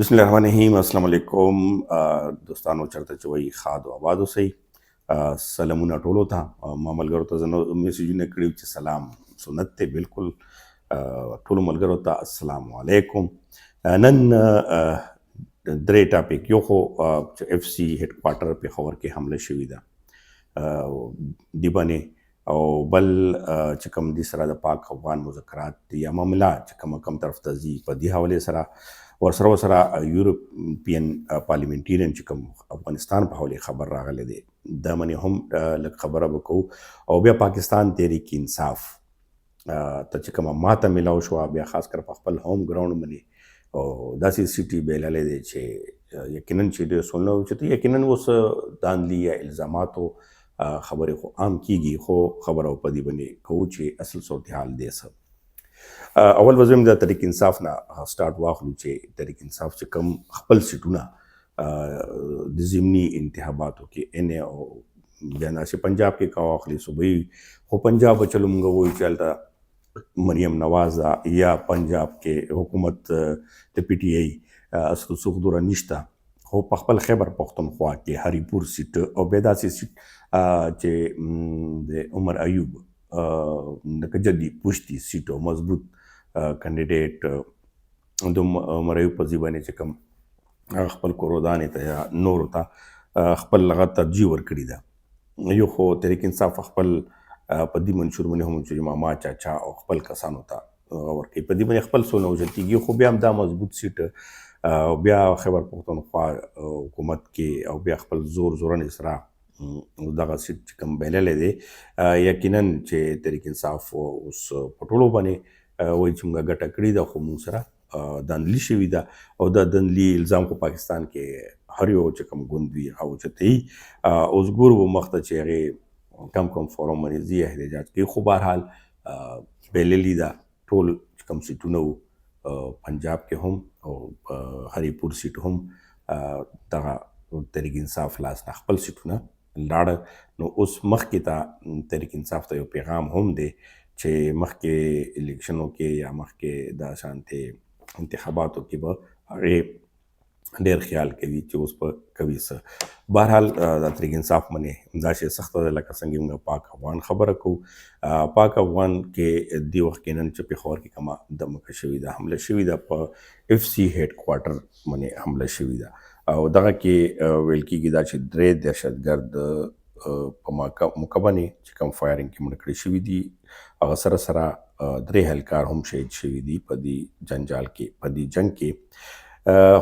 बिस्मिल्लाहिर्रहमानिर्रहीम अस्सलाम वालेकुम दोस्तानो चरته چې وایي ښاد او آباد اوسئ. سلامونه ټولو ته. ما ملګرو ته زه نو میسیجونه کړي چې سلام سنت دی بالکل. ټولو ملګرو ته السلام علیکم. نن درې ټاپک، یو خو چې اف سی هډ کوارټر پېښور کې حمله شوې ده دی باندې، او بل چې کوم دي سره د پاک افغان مذاکرات یا معامله چې کوم طرف ته ځي په دې حوالې سره ورسره یورپین پارلیمنټیرین چې کوم افغانستان په حواله خبر راغلی دی دا باندې هم لږ خبره وکړو، او بیا پاکستان تحریک انصاف ته چې کومه ماته میلاو شوه، بیا خاص کر په خپل هوم ګراوند باندې او داسې سیټي بایللی دی چې یقینا چې ډېر سنو چې یقینا اوس داندلي یا الزاماتو خبرې خو عام کیږي، خو خبره په دې باندې کوو چې اصل صورتحال دی څه. اول وزم د تحریک انصاف نه سٹارټ واخلو چې تحریک انصاف چې کوم خپل سیټونه د ضمني انتخاباتو کې ان او بیا ناسې پنجاب کې کا واخلي صوبایي، خو پنجاب چلو موږ وایو چې هلته مریم نواز یا پنجاب کې حکومت د پی ټی آی اصل څوک دوره نشته، خو په خپل خیبر پښتونخوا کې هریپور سیټ او بیا داسې سیټ چې د عمر ایوب لکه جدي پشتي سیټ او مضبوط کینډیډیټ د عمر ایوب په ځای باندې چې کوم خپل کورودانې ته یا نورو ته خپل هغه ترجیح ورکړې ده. یو خو تحریک انصاف خپل په دې منشور باندې هم چې ماما چاچا او خپل کسانو ته ورکوي، په دې باندې خپل څونه وژل کېږي، خو بیا هم دا مضبوط سیټ او بیا خیبر پښتونخوا حکومت کې او بیا خپل زورنې سره دغه سیټ چې کوم بایللی دی، یقینا چې تحریک انصاف اوس په ټولو باندې وایي چې موږ ګټه کړې ده، خو موږ سره داندلي شوي ده، او دا داندلي الزام خو پاکستان کې هر یو چې کوم ګوند وي هغه اوچتوي. اوس ګورو مخته چې هغې کم فورم باندې ځي احتجاج کوي، خو بهرحال بایللي ده ټول چې کوم سیټونه وو پنجاب کې هم او هریپور سیټ هم دغه تحریک انصاف لاس نه خپل سیټونه لاړه. نو اوس مخکې ته تحریک انصاف ته یو پیغام هم دی چې مخکې الیکشنو کې یا مخکې دا شانتې انتخاباتو کې به هغې ډېر خیال کوي چې اوس به کوي څه. بهرحال د تحریک انصاف باندې دا شی سخته ده، لکه څنګه موږ پاک افغان خبره کوو. پاک افغان کې دې وخت کې نن چې پېښور کې کومه دمکه شوې ده، حمله شوې ده، په اف سی هډ کوارټر باندې حمله شوې ده، او دغه کې ویل کېږي دا چې 3 دهشتګرد په موقع باندې چې کوم فایرنګ کې مړه کړي شوي دي، هغه سره 3 اهلکار هم شهید شوي دي په دې جنجال کې، په دې جنګ کې.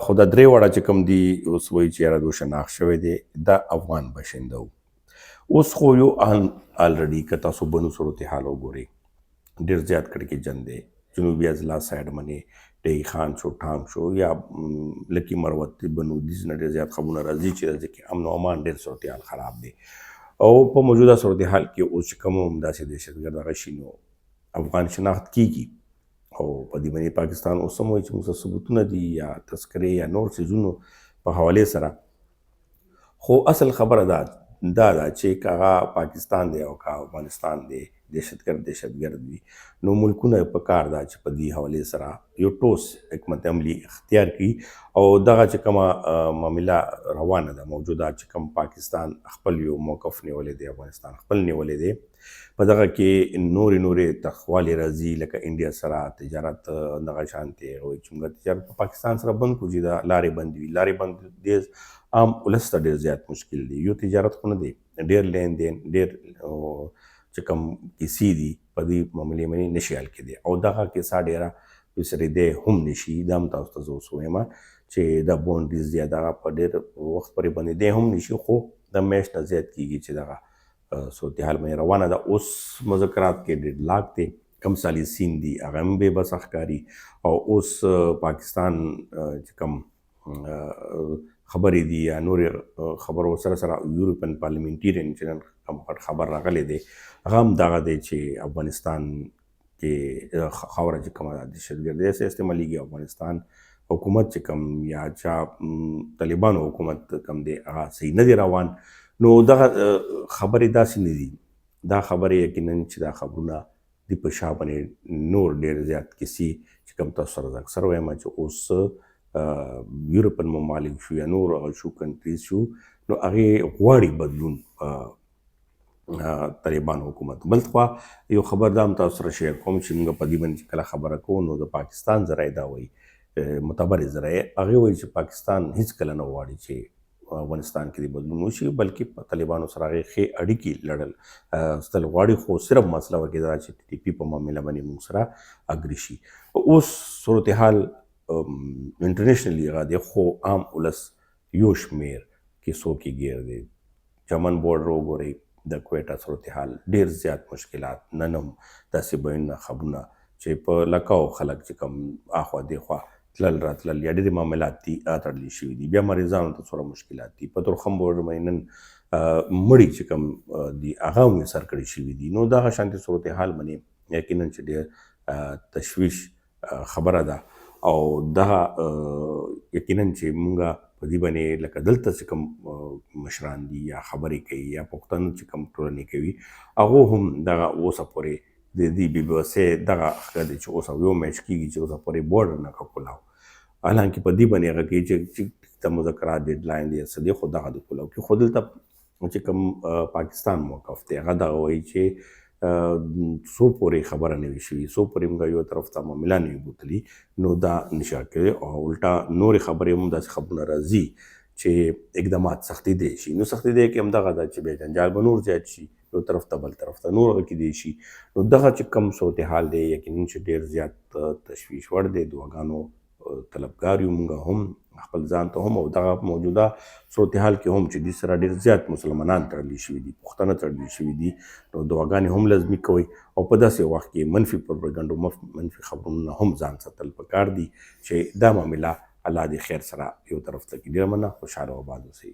خو دا 3 واړه چې کوم دي اوس وایي چې یاره دوی شناخت شوی دی، دا افغان باشنده وو. اوس خو یو الریډي که تاسو بنو صورتحال وګورئ ډېر زیات کړکېچن جنګ دی، جنوبي اضلاع سایډ باندې ډهي خان شو، ټانک شو، یا لکي مروت بنو دیز نه ډېر زیات خبرونه راځي چې راځي کې امن او امان ډېر صورتحال خراب دی، او په موجوده صورتحال کې اوس چې کوم هم داسې دهشتګرد هغه شي نو افغان شناخت کیږي، او په دې باندې پاکستان اوس هم وایي چې موږ ثبوتونه دي یا تذکرې یا نور څیزونو په حوالې سره. خو اصل خبره دا ده چې که هغه پاکستان دی او که افغانستان دی دهشتګرد وي، نو ملکونه په کار ده چې په دې حوالې سره یو ټوس حکمت عملي اختیار کړي، او دغه چې کومه معامله روانه ده موجوده چې کوم پاکستان خپل یو موقف نیولی دی، افغانستان خپل نیولی دی، په دغه کې نورې تخوالې راځي، لکه انډیا سره تجارت دغه شانتې وایي چې موږ تجارت په پاکستان سره بند کړو چې دا لارې بند وي، لارې بند ډېر عام ولس ته ډېر زیات مشکل دی، یو تجارت خو نه دی، ډېر لین دین ډېر چې کوم کیسې دي په دې معاملې باندې نشي حل کېدی، او دغه کیسه ډېره وسرېدی هم نشي. دا هم تاسو ته زه اوس وایم چې دا بونډریز یا دغه په ډېر وخت پورې بندېدی هم نشي، خو د میاشت نه زیات کېږي چې دغه صورتحال باندې روانه ده. اوس مذاکرات کې ډیډلاک دی، کم سالیسین دي هغه هم بې بسه ښکاري، او اوس پاکستان چې کوم خبرې دي یا نورې خبرو سره یورپین پارلیمنټیرین چې نن خبر راغلی دی، هغه هم دغه دی چې افغانستان کې خاوره چې کومه دهشتګردۍ سره استعمالیږي، افغانستان حکومت چې کوم یا چا طالبانو حکومت کوم دی هغه صحیح نه دی روان. نو دغه خبرې داسې نه دي، دا خبرې یقینا چې دا خبرونه د په شا باندې نور ډېر زیات کیسې چې کوم تاسو سره اکثر وایم چې اوس یورپن ممالک شو یا نور هغه شو کنټریز شو نو هغې غواړي بدلون طالبان حکومت. بل خوا یو خبر دا هم تاسو سره شیر کوم چې موږ په دې باندې چې کله خبره کوو نو د پاکستان ذرایع دا وایي، معتبرې ذرایع هغې وایي چې پاکستان هیڅکله نه غواړي چې افغانستان کې د بدلون وشي، بلکې په طالبانو سره هغې ښې اړیکې لرل ستل غواړي، خو صرف مسله وکې دا چې ټي ټي پي په معامله باندې موږ سره اګري شي. اوس صورتحال انټرنیشنلي هغه دی، خو عام ولس یو شمېر کیسو کې ګیر دی. چمن بورډر وګورئ، د کویټه صورتحال ډېر زیات مشکلات، نن هم داسې بیانونه خبرونه چې په لکاو خلک چې کوم اخوا دېخوا تلل راتلل یا ډېرې معاملات دي تړلي شوي دي. بیا مریضانو ته څومره مشکلات دي. په تورخم بورډر باندې نن مړي چې کوم دي هغه هم سر کړي شوي دي. نو دغه شانتې صورتحال باندې یقینا چې ډېر تشویش خبره ده او دغه یقینا چې مونږ په دې باندې لکه دلته چې کوم مشران دي یا خبرې کوي یا پښتانه چې کوم ټولنې کوي هغو هم دغه اوسه پورې د دې بي بي سي دغه ښه دی چې اوسه یو میاشت کېږي چې اوسه پورې بورډر نه کولاو، حالانکې په دې باندې هغه کوي چې د مذاکرات ډیډلاین دی څه دی، خو دغه د کولاو کې. خو دلته چې کوم پاکستان موقف دی هغه دغه وایي چې څو پورې خبره نه وي شوې، څو پورې موږ یو طرف ته معامله نه وي بوتلي نو دا نشه کوي، او الټا نورې خبرې هم داسې خبرونه راځي چې اقدامات سختي دی شي. نو سختي دی کې همدغه ده چې بیا جنجال به نور زیات شي، یو طرف ته بل طرف ته نور هغه کې دی شي. نو دغه چې کوم صورتحال دی یقینا چې ډېر زیات تشویش وړ دی. دعاګانو طلبګار یو موږ هم خپل ځان ته هم، او دغه موجوده صورتحال کې هم چې دې سره ډېر زیات مسلمانان تړلي شوي دي، پښتانه تړلي شوي دي، نو دعاګانې هم لازمي کوئ، او په داسې وخت کې منفي پروپاګنډو منفي خبرونه هم ځان ساتل پکار دي چې دا معامله الله دې خیر سره یو طرف ته کړي. ډېره مننه، خوشحاله او آباد اوسئ.